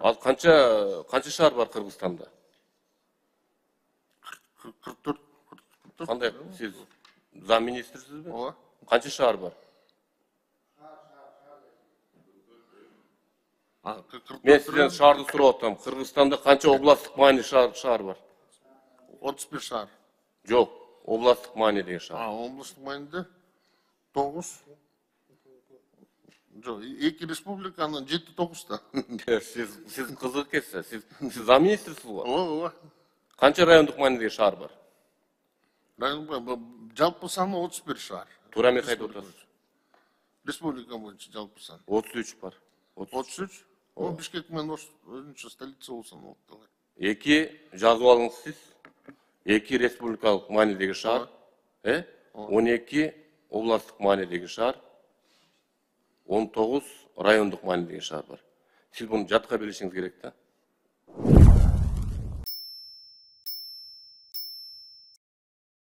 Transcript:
Ал канча шаар бар Кыргызстанда? 44. Кандай сиз зам министрсизби? Ооба. Канча шаар бар? Мен сизден шаарды сурап атам. Кыргызстанда канча областтык маани шаар бар? 31 шаар. Жок, областтык маанидеги шаар. Областық майында 9. Жоқ, 2 республиканы 7-9-та. Сиз кызык экенсиз. Сиз зам министрсиз го? Ооба. Канча райондук маанидеги шаар бар? Жалпы саны 31 шаар. Туура эме кайда отурасыз? Республика боюнча жалпы саны. 33 бар. 33? Ол Бишкек менен өзүнчө столица болсун болот. 2 жазып алыңыз сиз. 2 республикалык маанидеги шаар, 12 областтык маанидеги шаар, 19 райондук маанидеги шаар бар. Сиз буну жатка билишиңиз керек да.